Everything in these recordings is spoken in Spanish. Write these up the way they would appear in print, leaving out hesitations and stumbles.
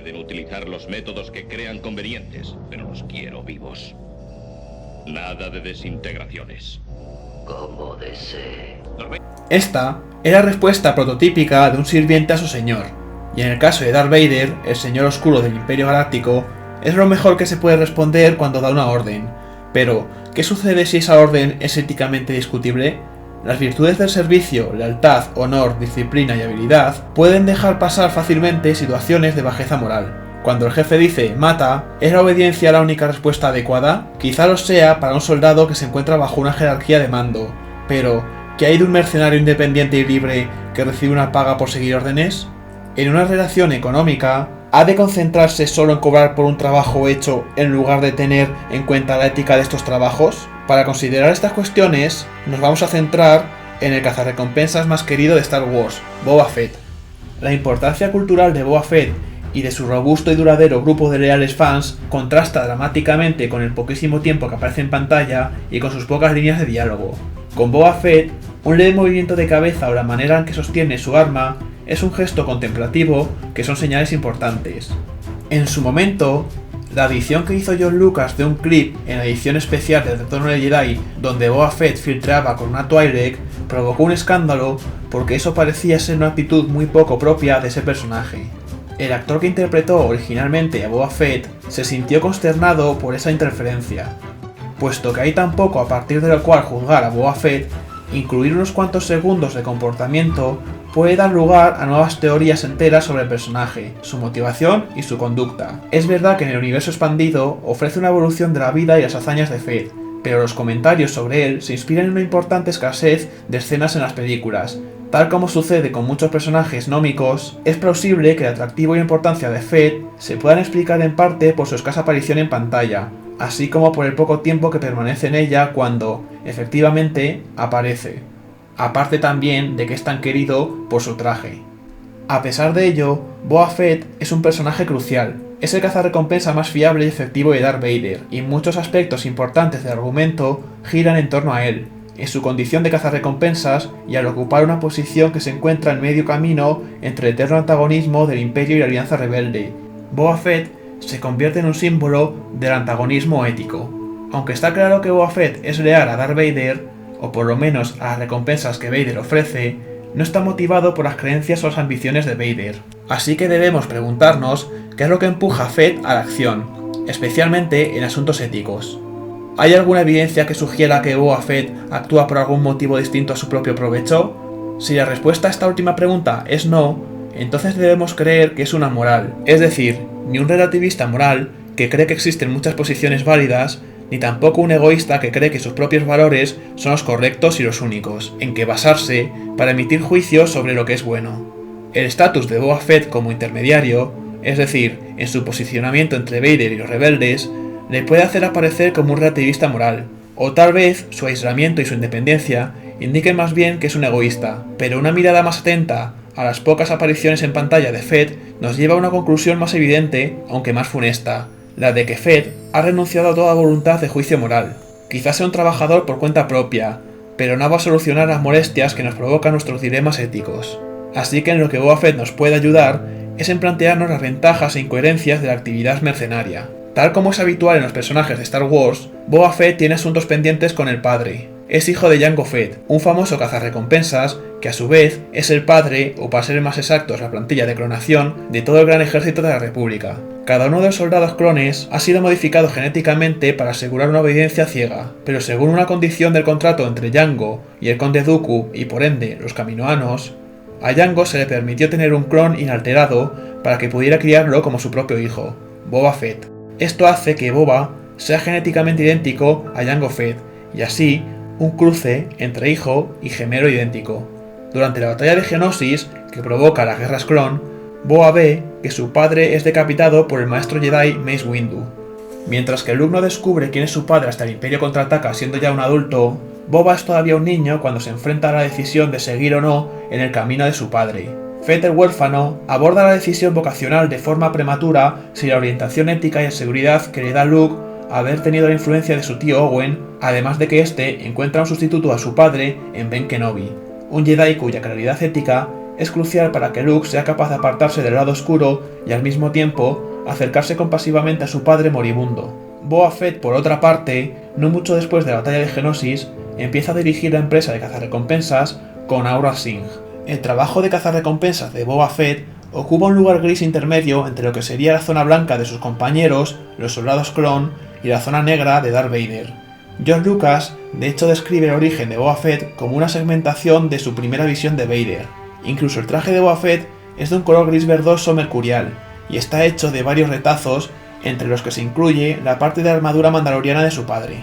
Pueden utilizar los métodos que crean convenientes, pero los quiero vivos. Nada de desintegraciones. Como desee. Esta es la respuesta prototípica de un sirviente a su señor, y en el caso de Darth Vader, el señor oscuro del Imperio Galáctico, es lo mejor que se puede responder cuando da una orden. Pero, ¿qué sucede si esa orden es éticamente discutible? Las virtudes del servicio, lealtad, honor, disciplina y habilidad pueden dejar pasar fácilmente situaciones de bajeza moral. Cuando el jefe dice «mata», ¿es la obediencia la única respuesta adecuada? Quizá lo sea para un soldado que se encuentra bajo una jerarquía de mando, pero ¿qué hay de un mercenario independiente y libre que recibe una paga por seguir órdenes? En una relación económica, ¿ha de concentrarse solo en cobrar por un trabajo hecho en lugar de tener en cuenta la ética de estos trabajos? Para considerar estas cuestiones, nos vamos a centrar en el cazarrecompensas más querido de Star Wars, Boba Fett. La importancia cultural de Boba Fett y de su robusto y duradero grupo de leales fans contrasta dramáticamente con el poquísimo tiempo que aparece en pantalla y con sus pocas líneas de diálogo. Con Boba Fett, un leve movimiento de cabeza o la manera en que sostiene su arma es un gesto contemplativo que son señales importantes. En su momento, la edición que hizo John Lucas de un clip en la edición especial de Retorno del Jedi donde Boba Fett filtraba con una Twi'lek provocó un escándalo porque eso parecía ser una actitud muy poco propia de ese personaje. El actor que interpretó originalmente a Boba Fett se sintió consternado por esa interferencia. Puesto que hay tan poco a partir de lo cual juzgar a Boba Fett, incluir unos cuantos segundos de comportamiento puede dar lugar a nuevas teorías enteras sobre el personaje, su motivación y su conducta. Es verdad que en el universo expandido ofrece una evolución de la vida y las hazañas de Fett, pero los comentarios sobre él se inspiran en una importante escasez de escenas en las películas. Tal como sucede con muchos personajes nómicos, es plausible que el atractivo y la importancia de Fett se puedan explicar en parte por su escasa aparición en pantalla, así como por el poco tiempo que permanece en ella cuando, efectivamente, aparece. Aparte también de que es tan querido por su traje. A pesar de ello, Boba Fett es un personaje crucial. Es el cazarrecompensa más fiable y efectivo de Darth Vader, y muchos aspectos importantes del argumento giran en torno a él, en su condición de cazarrecompensas y al ocupar una posición que se encuentra en medio camino entre el eterno antagonismo del Imperio y la Alianza Rebelde. Boba Fett se convierte en un símbolo del antagonismo ético. Aunque está claro que Boba Fett es leal a Darth Vader, o por lo menos a las recompensas que Vader ofrece, no está motivado por las creencias o las ambiciones de Vader. Así que debemos preguntarnos qué es lo que empuja a Fett a la acción, especialmente en asuntos éticos. ¿Hay alguna evidencia que sugiera que Boba Fett actúa por algún motivo distinto a su propio provecho? Si la respuesta a esta última pregunta es no, entonces debemos creer que es una moral, es decir, ni un relativista moral que cree que existen muchas posiciones válidas, ni tampoco un egoísta que cree que sus propios valores son los correctos y los únicos, en que basarse para emitir juicios sobre lo que es bueno. El estatus de Boba Fett como intermediario, es decir, en su posicionamiento entre Vader y los rebeldes, le puede hacer aparecer como un relativista moral, o tal vez su aislamiento y su independencia indiquen más bien que es un egoísta, pero una mirada más atenta a las pocas apariciones en pantalla de Fett nos lleva a una conclusión más evidente, aunque más funesta, la de que Fett ha renunciado a toda voluntad de juicio moral. Quizás sea un trabajador por cuenta propia, pero no va a solucionar las molestias que nos provocan nuestros dilemas éticos. Así que en lo que Boba Fett nos puede ayudar es en plantearnos las ventajas e incoherencias de la actividad mercenaria. Tal como es habitual en los personajes de Star Wars, Boba Fett tiene asuntos pendientes con el padre. Es hijo de Jango Fett, un famoso cazarrecompensas que a su vez es el padre, o para ser más exactos la plantilla de clonación, de todo el gran ejército de la República. Cada uno de los soldados clones ha sido modificado genéticamente para asegurar una obediencia ciega, pero según una condición del contrato entre Jango y el conde Dooku y por ende los Kaminoanos, a Jango se le permitió tener un clon inalterado para que pudiera criarlo como su propio hijo, Boba Fett. Esto hace que Boba sea genéticamente idéntico a Jango Fett, y así un cruce entre hijo y gemelo idéntico. Durante la batalla de Geonosis, que provoca las guerras clon, Boba ve que su padre es decapitado por el maestro Jedi Mace Windu. Mientras que Luke no descubre quién es su padre hasta el Imperio contraataca siendo ya un adulto, Boba es todavía un niño cuando se enfrenta a la decisión de seguir o no en el camino de su padre. Fett el huérfano aborda la decisión vocacional de forma prematura sin la orientación ética y de seguridad que le da Luke haber tenido la influencia de su tío Owen, además de que éste encuentra un sustituto a su padre en Ben Kenobi, un Jedi cuya claridad ética es crucial para que Luke sea capaz de apartarse del lado oscuro y al mismo tiempo acercarse compasivamente a su padre moribundo. Boba Fett, por otra parte, no mucho después de la batalla de Geonosis, empieza a dirigir la empresa de cazarrecompensas con Aurra Singh. El trabajo de cazarrecompensas de Boba Fett ocupa un lugar gris intermedio entre lo que sería la zona blanca de sus compañeros, los soldados clone, y la zona negra de Darth Vader. George Lucas, de hecho, describe el origen de Boba Fett como una segmentación de su primera visión de Vader. Incluso el traje de Boba Fett es de un color gris verdoso mercurial, y está hecho de varios retazos, entre los que se incluye la parte de armadura mandaloriana de su padre.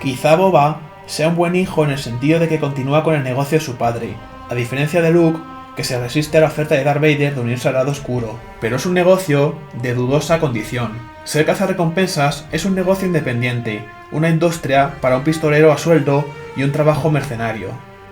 Quizá Boba sea un buen hijo en el sentido de que continúa con el negocio de su padre, a diferencia de Luke, que se resiste a la oferta de Darth Vader de unirse al lado oscuro, pero es un negocio de dudosa condición. Ser cazarrecompensas es un negocio independiente, una industria para un pistolero a sueldo y un trabajo mercenario.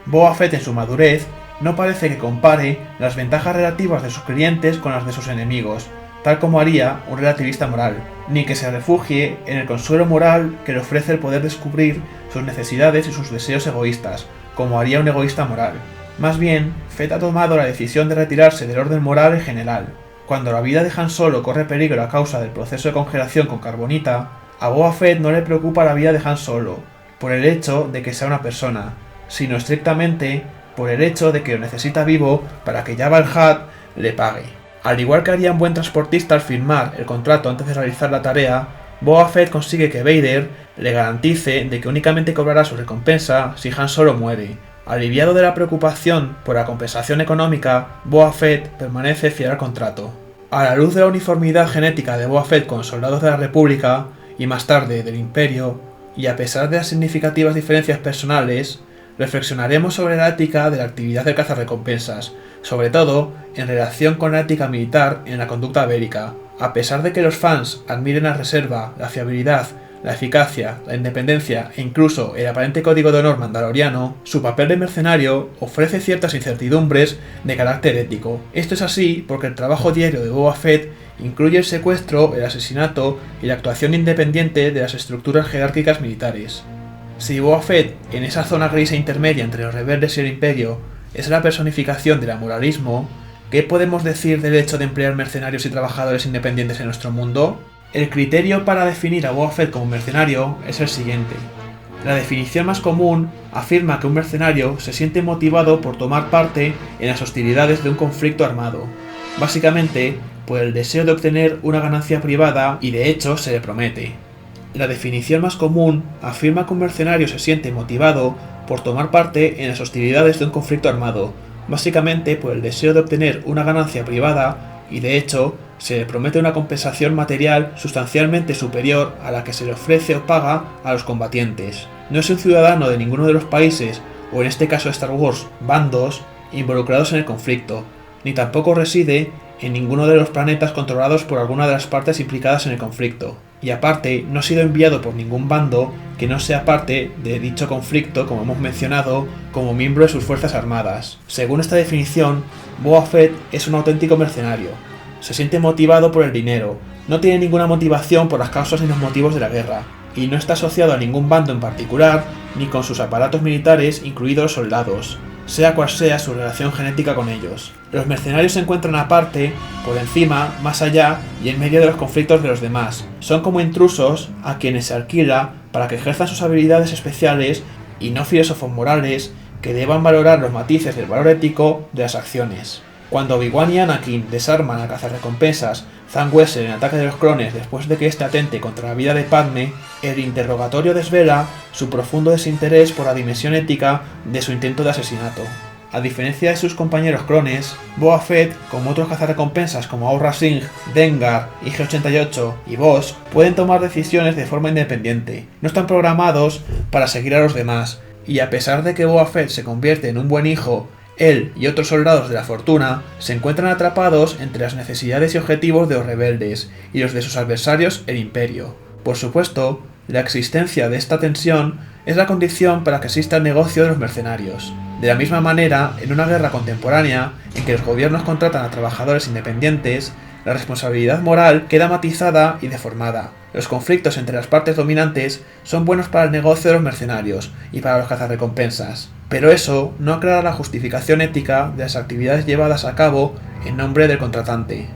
Boba Fett en su madurez no parece que compare las ventajas relativas de sus clientes con las de sus enemigos, tal como haría un relativista moral, ni que se refugie en el consuelo moral que le ofrece el poder descubrir sus necesidades y sus deseos egoístas, como haría un egoísta moral. Más bien, Fett ha tomado la decisión de retirarse del orden moral en general. Cuando la vida de Han Solo corre peligro a causa del proceso de congelación con carbonita, a Boba Fett no le preocupa la vida de Han Solo, por el hecho de que sea una persona, sino estrictamente por el hecho de que lo necesita vivo para que Jabba el Hutt le pague. Al igual que haría un buen transportista al firmar el contrato antes de realizar la tarea, Boba Fett consigue que Vader le garantice de que únicamente cobrará su recompensa si Han Solo muere. Aliviado de la preocupación por la compensación económica, Boba Fett permanece fiel al contrato. A la luz de la uniformidad genética de Boba Fett con soldados de la República, y más tarde del Imperio, y a pesar de las significativas diferencias personales, reflexionaremos sobre la ética de la actividad de cazarrecompensas, sobre todo en relación con la ética militar en la conducta bélica. A pesar de que los fans admiren la reserva, la fiabilidad, la eficacia, la independencia e incluso el aparente código de honor mandaloriano, su papel de mercenario ofrece ciertas incertidumbres de carácter ético. Esto es así porque el trabajo diario de Boba Fett incluye el secuestro, el asesinato y la actuación independiente de las estructuras jerárquicas militares. Si Boba Fett, en esa zona gris e intermedia entre los rebeldes y el Imperio, es la personificación del amoralismo, ¿qué podemos decir del hecho de emplear mercenarios y trabajadores independientes en nuestro mundo? El criterio para definir a Boba Fett como mercenario es el siguiente. La definición más común afirma que un mercenario se siente motivado por tomar parte en las hostilidades de un conflicto armado, básicamente por el deseo de obtener una ganancia privada y de hecho se le promete. La definición más común afirma que un mercenario se siente motivado por tomar parte en las hostilidades de un conflicto armado, básicamente por el deseo de obtener una ganancia privada y de hecho se le promete una compensación material sustancialmente superior a la que se le ofrece o paga a los combatientes. No es un ciudadano de ninguno de los países, o en este caso de Star Wars, bandos, involucrados en el conflicto, ni tampoco reside en ninguno de los planetas controlados por alguna de las partes implicadas en el conflicto. Y aparte, no ha sido enviado por ningún bando que no sea parte de dicho conflicto, como hemos mencionado, como miembro de sus fuerzas armadas. Según esta definición, Boba Fett es un auténtico mercenario. Se siente motivado por el dinero, no tiene ninguna motivación por las causas ni los motivos de la guerra, y no está asociado a ningún bando en particular, ni con sus aparatos militares, incluidos los soldados, sea cual sea su relación genética con ellos. Los mercenarios se encuentran aparte, por encima, más allá y en medio de los conflictos de los demás. Son como intrusos a quienes se alquila para que ejerzan sus habilidades especiales y no filósofos morales que deban valorar los matices del valor ético de las acciones. Cuando Obi-Wan y Anakin desarman al cazarrecompensas Zam Wesell en Ataque de los Clones después de que éste atente contra la vida de Padme, el interrogatorio desvela su profundo desinterés por la dimensión ética de su intento de asesinato. A diferencia de sus compañeros clones, Boba Fett, como otros cazarrecompensas como Aurra Singh, Dengar, IG-88 y Bossk, pueden tomar decisiones de forma independiente. No están programados para seguir a los demás, y a pesar de que Boba Fett se convierte en un buen hijo, él y otros soldados de la Fortuna se encuentran atrapados entre las necesidades y objetivos de los rebeldes y los de sus adversarios, el Imperio. Por supuesto, la existencia de esta tensión es la condición para que exista el negocio de los mercenarios. De la misma manera, en una guerra contemporánea, en que los gobiernos contratan a trabajadores independientes, la responsabilidad moral queda matizada y deformada. Los conflictos entre las partes dominantes son buenos para el negocio de los mercenarios y para los cazarrecompensas, pero eso no aclara la justificación ética de las actividades llevadas a cabo en nombre del contratante.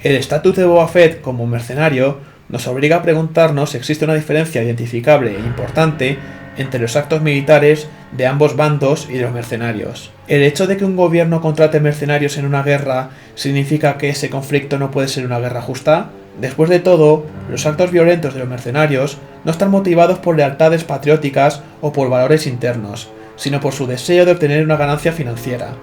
El estatus de Boba Fett como mercenario nos obliga a preguntarnos si existe una diferencia identificable e importante entre los actos militares de ambos bandos y de los mercenarios. ¿El hecho de que un gobierno contrate mercenarios en una guerra significa que ese conflicto no puede ser una guerra justa? Después de todo, los actos violentos de los mercenarios no están motivados por lealtades patrióticas o por valores internos, sino por su deseo de obtener una ganancia financiera.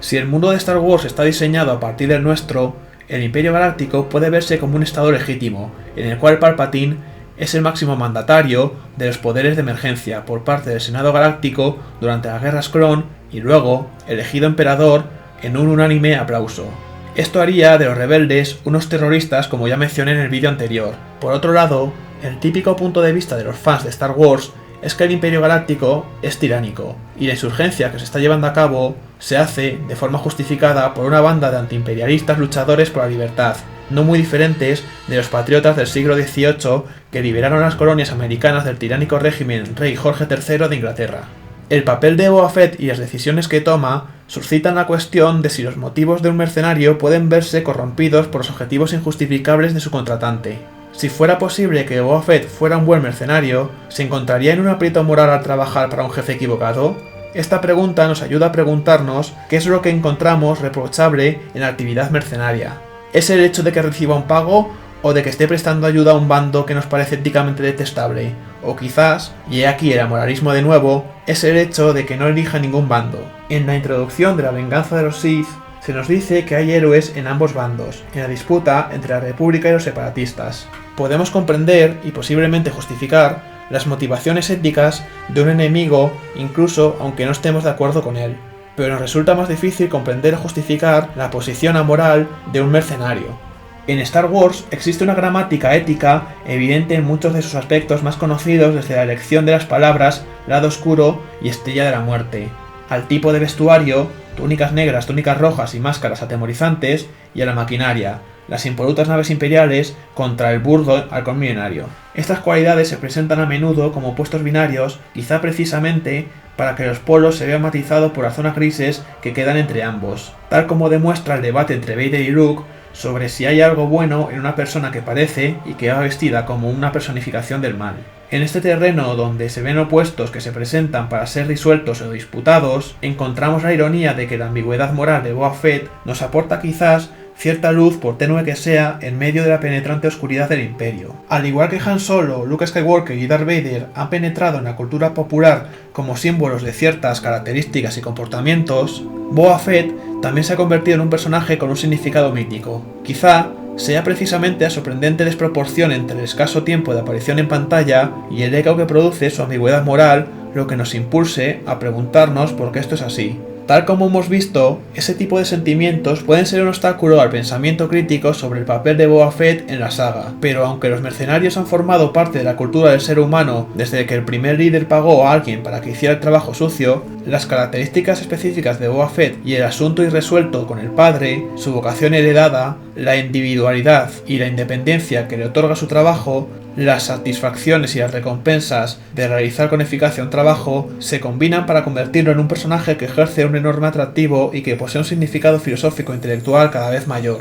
Si el mundo de Star Wars está diseñado a partir del nuestro, el Imperio Galáctico puede verse como un estado legítimo, en el cual Palpatine es el máximo mandatario de los poderes de emergencia por parte del Senado Galáctico durante las guerras Clon y luego elegido emperador en un unánime aplauso. Esto haría de los rebeldes unos terroristas, como ya mencioné en el vídeo anterior. Por otro lado, el típico punto de vista de los fans de Star Wars es que el Imperio Galáctico es tiránico, y la insurgencia que se está llevando a cabo se hace de forma justificada por una banda de antiimperialistas luchadores por la libertad, no muy diferentes de los patriotas del siglo XVIII que liberaron las colonias americanas del tiránico régimen Rey Jorge III de Inglaterra. El papel de Boba Fett y las decisiones que toma suscitan la cuestión de si los motivos de un mercenario pueden verse corrompidos por los objetivos injustificables de su contratante. Si fuera posible que Boba Fett fuera un buen mercenario, ¿se encontraría en un aprieto moral al trabajar para un jefe equivocado? Esta pregunta nos ayuda a preguntarnos qué es lo que encontramos reprochable en la actividad mercenaria. ¿Es el hecho de que reciba un pago o de que esté prestando ayuda a un bando que nos parece éticamente detestable? O quizás, y he aquí el amoralismo de nuevo, es el hecho de que no elija ningún bando. En la introducción de la venganza de los Sith, se nos dice que hay héroes en ambos bandos, en la disputa entre la República y los separatistas. Podemos comprender y posiblemente justificar las motivaciones éticas de un enemigo, incluso aunque no estemos de acuerdo con él. Pero nos resulta más difícil comprender o justificar la posición amoral de un mercenario. En Star Wars existe una gramática ética evidente en muchos de sus aspectos más conocidos, desde la elección de las palabras lado oscuro y estrella de la muerte, al tipo de vestuario, túnicas negras, túnicas rojas y máscaras atemorizantes, y a la maquinaria, las impolutas naves imperiales contra el burdo halcón milenario. Estas cualidades se presentan a menudo como opuestos binarios, quizá precisamente para que los polos se vean matizados por las zonas grises que quedan entre ambos, tal como demuestra el debate entre Vader y Luke sobre si hay algo bueno en una persona que parece y que va vestida como una personificación del mal. En este terreno donde se ven opuestos que se presentan para ser disueltos o disputados, encontramos la ironía de que la ambigüedad moral de Boba Fett nos aporta quizás cierta luz, por tenue que sea, en medio de la penetrante oscuridad del Imperio. Al igual que Han Solo, Luke Skywalker y Darth Vader han penetrado en la cultura popular como símbolos de ciertas características y comportamientos, Boba Fett también se ha convertido en un personaje con un significado mítico. Quizá sea precisamente la sorprendente desproporción entre el escaso tiempo de aparición en pantalla y el eco que produce su ambigüedad moral lo que nos impulse a preguntarnos por qué esto es así. Tal como hemos visto, ese tipo de sentimientos pueden ser un obstáculo al pensamiento crítico sobre el papel de Boba Fett en la saga, pero aunque los mercenarios han formado parte de la cultura del ser humano desde que el primer líder pagó a alguien para que hiciera el trabajo sucio, las características específicas de Boba Fett y el asunto irresuelto con el padre, su vocación heredada, la individualidad y la independencia que le otorga su trabajo, las satisfacciones y las recompensas de realizar con eficacia un trabajo se combinan para convertirlo en un personaje que ejerce un enorme atractivo y que posee un significado filosófico e intelectual cada vez mayor.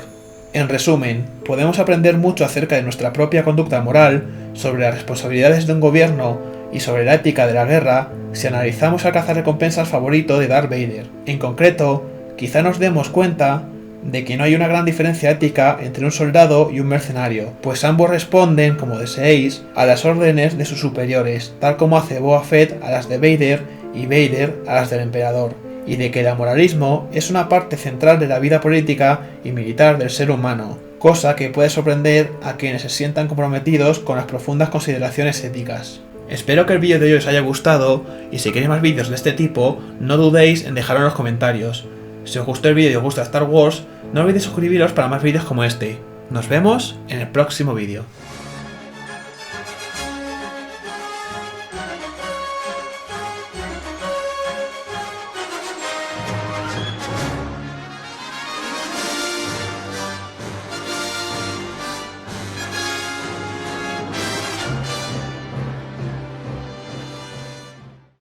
En resumen, podemos aprender mucho acerca de nuestra propia conducta moral, sobre las responsabilidades de un gobierno y sobre la ética de la guerra si analizamos al cazarrecompensas favorito de Darth Vader. En concreto, quizá nos demos cuenta de que no hay una gran diferencia ética entre un soldado y un mercenario, pues ambos responden, como deseéis, a las órdenes de sus superiores, tal como hace Boba Fett a las de Vader y Vader a las del emperador, y de que el amoralismo es una parte central de la vida política y militar del ser humano, cosa que puede sorprender a quienes se sientan comprometidos con las profundas consideraciones éticas. Espero que el vídeo de hoy os haya gustado, y si queréis más vídeos de este tipo, no dudéis en dejarlo en los comentarios. Si os gustó el vídeo y os gusta Star Wars, no olvidéis suscribiros para más vídeos como este. Nos vemos en el próximo vídeo.